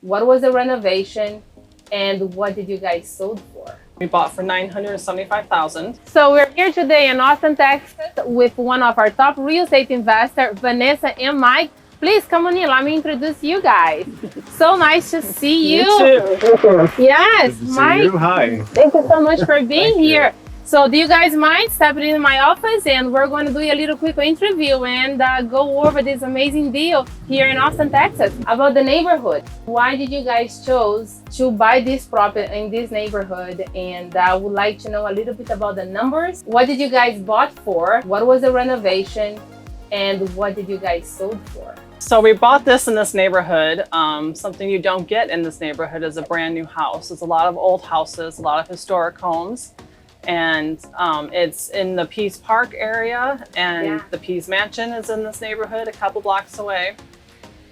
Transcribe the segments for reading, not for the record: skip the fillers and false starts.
What was the renovation? And what did you guys sold for? We bought for $975,000. So we're here today in Austin, Texas with one of our top real estate investors, Vanessa and Mike. Please come on in, let me introduce you guys. So nice to see you. You too. Yes, Good to see Mike. you. Hi. Thank you so much for being Thank you. here. So do you guys mind stepping in my office and we're going to do a little quick interview and go over this amazing deal here in Austin, Texas about the neighborhood. Why did you guys chose to buy this property in this neighborhood? And I would like to know a little bit about the numbers. What did you guys bought for? What was the renovation? And what did you guys sold for? So we bought this in this neighborhood. Something you don't get in this neighborhood is a brand new house. It's a lot of old houses, a lot of historic homes. And it's in the Pease Park area, and the Pease Mansion is in this neighborhood a couple blocks away.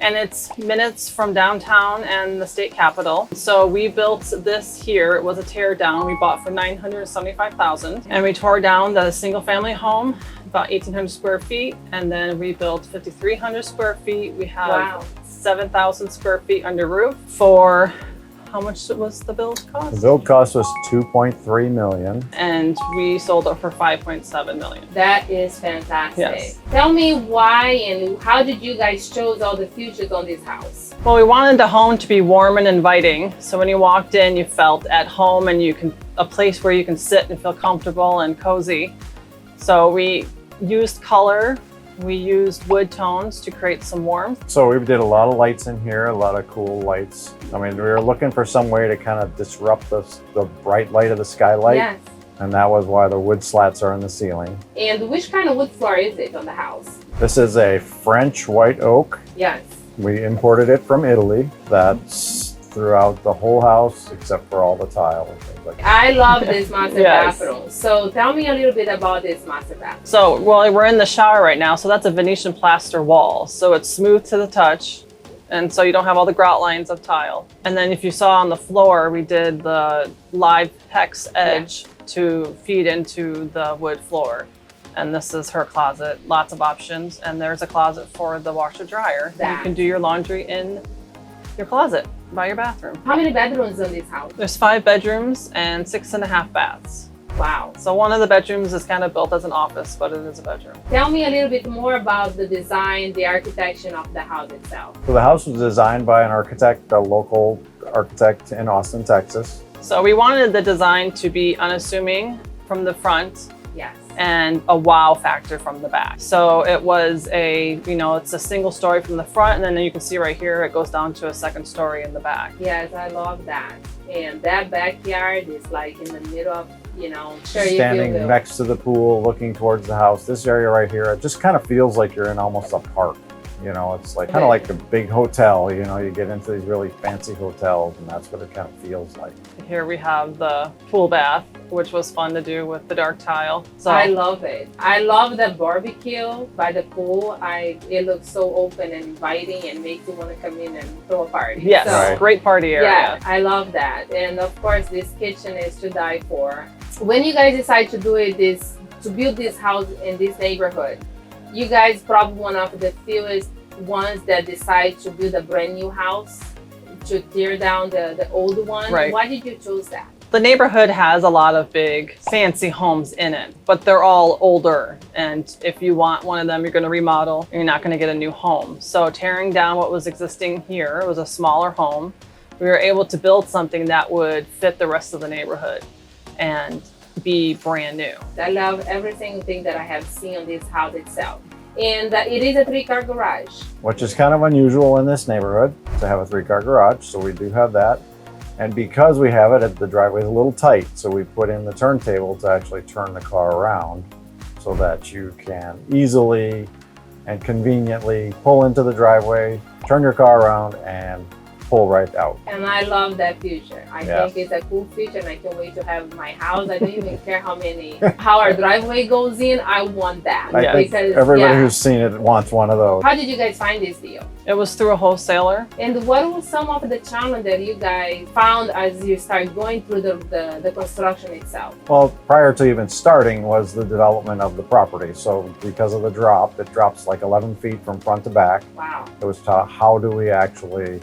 And it's minutes from downtown and the state capitol. So we built this here. It was a tear down. We bought for $975,000, and we tore down the single family home, about 1,800 square feet. And then we built 5,300 square feet. We have 7,000 square feet under roof for, how much was the build cost? The build cost was $2.3 million. And we sold it for $5.7 million. That is fantastic. Yes. Tell me why and how did you guys choose all the features on this house? Well, we wanted the home to be warm and inviting. So when you walked in, you felt at home and a place where you can sit and feel comfortable and cozy. So we used color. We used wood tones to create some warmth. So we did a lot of lights in here, a lot of cool lights. I mean, we were looking for some way to kind of disrupt the bright light of the skylight. Yes. And that was why the wood slats are in the ceiling. And which kind of wood floor is it on the house? This is a French white oak. Yes. We imported it from Italy. That's throughout the whole house except for all the tile and things like that. I love this master bathroom. So tell me a little bit about this master bathroom. So, well, we're in the shower right now. So that's a Venetian plaster wall. So it's smooth to the touch. And so you don't have all the grout lines of tile. And then if you saw on the floor, we did the live hex edge to feed into the wood floor. And this is her closet, lots of options. And there's a closet for the washer dryer. You can do your laundry in your closet by your bathroom. How many bedrooms in this house? There's 5 bedrooms and 6.5 baths. Wow. So one of the bedrooms is kind of built as an office, but it is a bedroom. Tell me a little bit more about the design, the architecture of the house itself. So the house was designed by an architect, a local architect in Austin, Texas. So we wanted the design to be unassuming from the front. Yes. And a wow factor from the back. So it was it's a single story from the front, and then you can see right here, it goes down to a second story in the back. Yes, I love that. And that backyard is like in the middle of, Standing next to the pool, looking towards the house. This area right here, it just kind of feels like you're in almost a park. It's like kind of like a big hotel. You get into these really fancy hotels, and that's what it kind of feels like. Here we have the pool bath, which was fun to do with the dark tile. So I love it. I love the barbecue by the pool. It looks so open and inviting and makes you want to come in and throw a party. Yes, So, great party area. Yeah, I love that. And of course, this kitchen is to die for. When you guys decide to build this house in this neighborhood, you guys probably one of the fewest ones that decide to build a brand new house, to tear down the old one. Right. Why did you choose that? The neighborhood has a lot of big, fancy homes in it, but they're all older. And if you want one of them, you're going to remodel, and you're not going to get a new home. So tearing down what was existing here, it was a smaller home. We were able to build something that would fit the rest of the neighborhood and be brand new. I love every single thing that I have seen on this house itself. And it is a 3-car garage. Which is kind of unusual in this neighborhood to have a 3-car garage, so we do have that. And because we have it, the driveway is a little tight, so we put in the turntable to actually turn the car around so that you can easily and conveniently pull into the driveway, turn your car around, and pull right out. And I love that feature. I think it's a cool feature, and I can't wait to have my house. I don't even care how our driveway goes in. I want that. I think everybody who's seen it wants one of those. How did you guys find this deal? It was through a wholesaler. And what was some of the challenge that you guys found as you start going through the construction itself? Well, prior to even starting was the development of the property. So because of the drop, it drops like 11 feet from front to back. Wow. It was how do we actually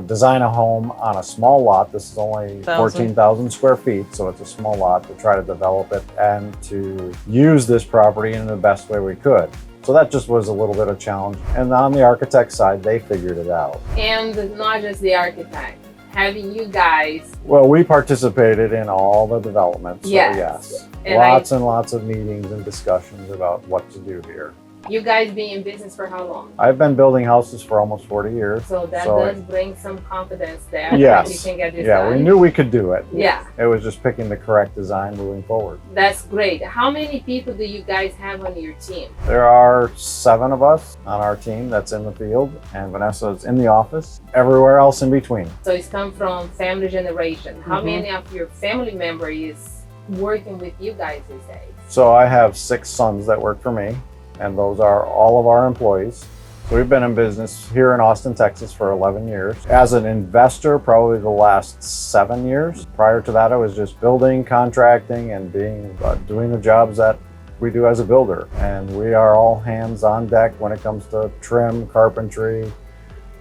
design a home on a small lot. This is only 14,000 square feet, so it's a small lot, to try to develop it and to use this property in the best way we could. So that just was a little bit of a challenge. And on the architect side, they figured it out. And not just the architect, having you guys. Well, we participated in all the developments. So yes. And lots and lots of meetings and discussions about what to do here. You guys been in business for how long? I've been building houses for almost 40 years. So that does bring some confidence there. Yes. That you can get this yeah, done. we knew we could do it. Yeah. It was just picking the correct design moving forward. That's great. How many people do you guys have on your team? There are 7 of us on our team that's in the field, and Vanessa is in the office, everywhere else in between. So it's come from family generation. How many of your family members is working with you guys these days? So I have 6 sons that work for me, and those are all of our employees. So we've been in business here in Austin, Texas for 11 years. As an investor, probably the last 7 years. Prior to that, I was just building, contracting, and doing the jobs that we do as a builder. And we are all hands on deck when it comes to trim, carpentry,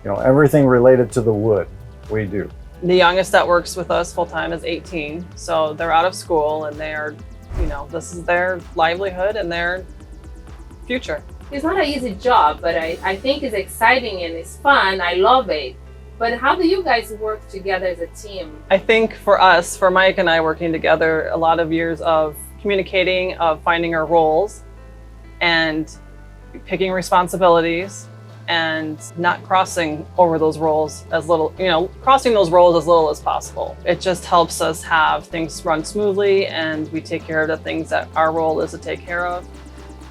everything related to the wood we do. The youngest that works with us full-time is 18. So they're out of school and they are, this is their livelihood and their future. It's not an easy job, but I think it's exciting and it's fun. I love it. But how do you guys work together as a team? I think for us, for Mike and I working together, a lot of years of communicating, of finding our roles and picking responsibilities and not crossing over those roles as little, crossing those roles as little as possible. It just helps us have things run smoothly and we take care of the things that our role is to take care of.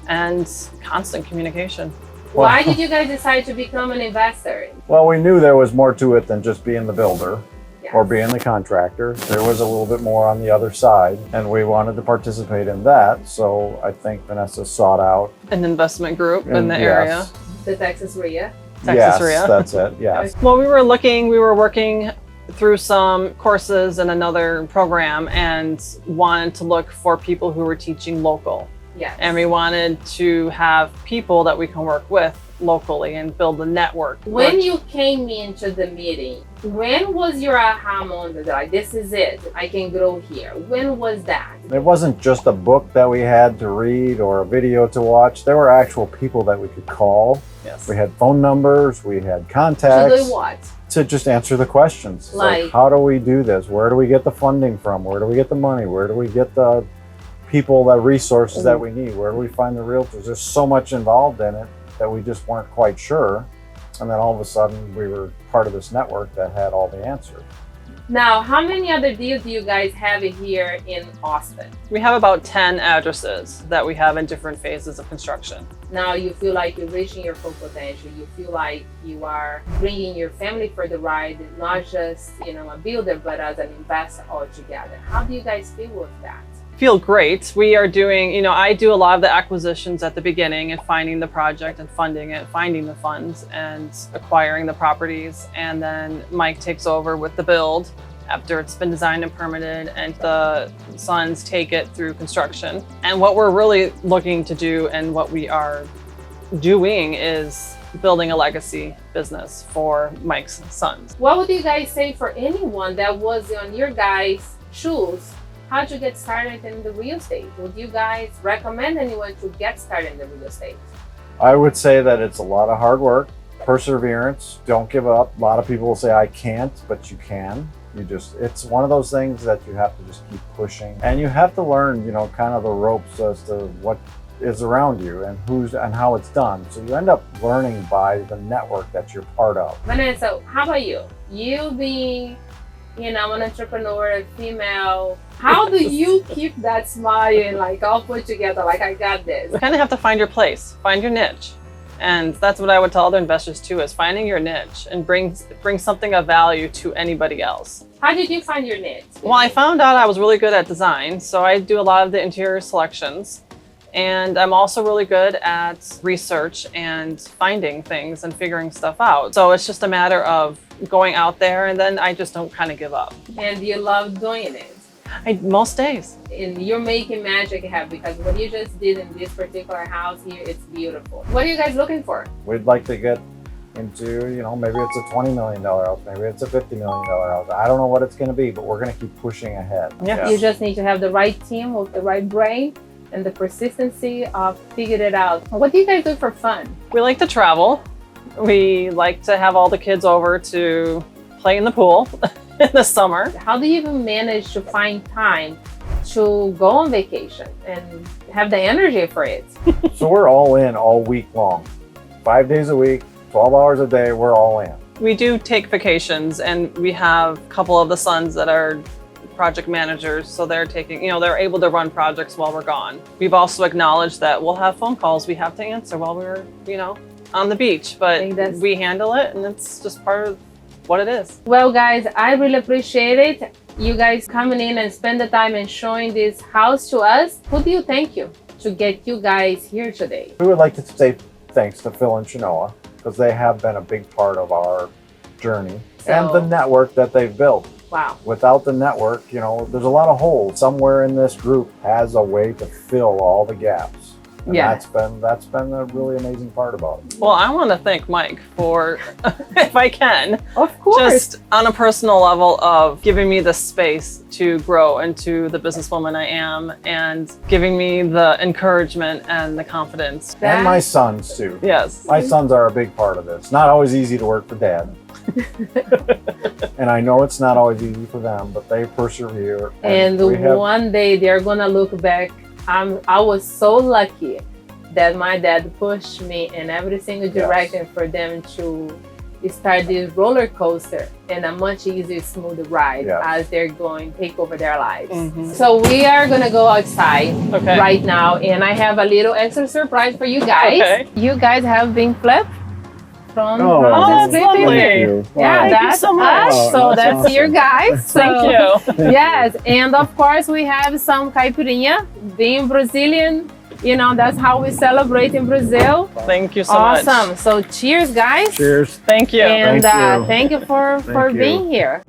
And constant communication. Why did you guys decide to become an investor? Well, we knew there was more to it than just being the builder or being the contractor. There was a little bit more on the other side, and we wanted to participate in that. So I think Vanessa sought out an investment group in the area. The Texas REIA. Yes, that's it, yes. Well, we were working through some courses in another program and wanted to look for people who were teaching local. Yes. And we wanted to have people that we can work with locally and build a network. When you came into the meeting, when was your aha moment? Like, this is it, I can grow here. When was that? It wasn't just a book that we had to read or a video to watch. There were actual people that we could call. Yes. We had phone numbers, we had contacts. To do what? To just answer the questions. Like, how do we do this? Where do we get the funding from? Where do we get the money? Where do we get the people, the resources that we need? Where do we find the realtors? There's so much involved in it that we just weren't quite sure. And then all of a sudden we were part of this network that had all the answers. Now, how many other deals do you guys have here in Austin? We have about 10 addresses that we have in different phases of construction. Now you feel like you're reaching your full potential. You feel like you are bringing your family for the ride, not just, a builder, but as an investor altogether. How do you guys feel with that? Feel great. We are doing, I do a lot of the acquisitions at the beginning and finding the project and funding it, finding the funds and acquiring the properties. And then Mike takes over with the build after it's been designed and permitted, and the sons take it through construction. And what we're really looking to do and what we are doing is building a legacy business for Mike's sons. What would you guys say for anyone that was on your guys' shoes? How'd you get started in the real estate? Would you guys recommend anyone to get started in the real estate? I would say that it's a lot of hard work, perseverance, don't give up. A lot of people will say, I can't, but you can. It's one of those things that you have to just keep pushing. And you have to learn, kind of the ropes as to what is around you and and how it's done. So you end up learning by the network that you're part of. Vanessa, how about you? You being an entrepreneur, a female, how do you keep that smile and all put together, I got this? You kind of have to find your place, find your niche. And that's what I would tell other investors too, is finding your niche and bring something of value to anybody else. How did you find your niche? Well, I found out I was really good at design. So I do a lot of the interior selections. And I'm also really good at research and finding things and figuring stuff out. So it's just a matter of going out there, and then I just don't kind of give up. And you love doing it? Most days. And you're making magic happen, because what you just did in this particular house here, it's beautiful. What are you guys looking for? We'd like to get into, maybe it's a $20 million house, maybe it's a $50 million house. I don't know what it's going to be, but we're going to keep pushing ahead. Yeah. You just need to have the right team with the right brain and the persistency of figuring it out. What do you guys do for fun? We like to travel. We like to have all the kids over to play in the pool in the summer. How do you even manage to find time to go on vacation and have the energy for it? So we're all in all week long. 5 days a week, 12 hours a day, we're all in. We do take vacations, and we have a couple of the sons that are project managers, so they're taking, they're able to run projects while we're gone. We've also acknowledged that we'll have phone calls we have to answer while we're, on the beach, but we handle it, and it's just part of what it is. Well, guys, I really appreciate it. You guys coming in and spend the time and showing this house to us. Who do you thank you to get you guys here today? We would like to say thanks to Phil and Shanoa, because they have been a big part of our journey and the network that they've built. Wow. Without the network, there's a lot of holes. Somewhere in this group has a way to fill all the gaps. And that's been a really amazing part about it. Well, I want to thank Mike for, if I can, of course, just on a personal level of giving me the space to grow into the businesswoman I am, and giving me the encouragement and the confidence. And my sons too. Yes. My sons are a big part of this. It's not always easy to work for Dad. And I know it's not always easy for them, but they persevere. And one day they're gonna look back. I was so lucky that my dad pushed me in every single direction for them to start this roller coaster and a much easier, smoother ride as they're going take over their lives. So we are gonna go outside right now, and I have a little extra surprise for you guys. You guys have been flipped from that's lovely. Yeah, that's so much. us. So that's awesome. Your guys. So, thank you. Yes, and of course we have some caipirinha. Being Brazilian, that's how we celebrate in Brazil. Thank you so much. Awesome. So cheers, guys. Cheers. Thank you. And thank you for being here.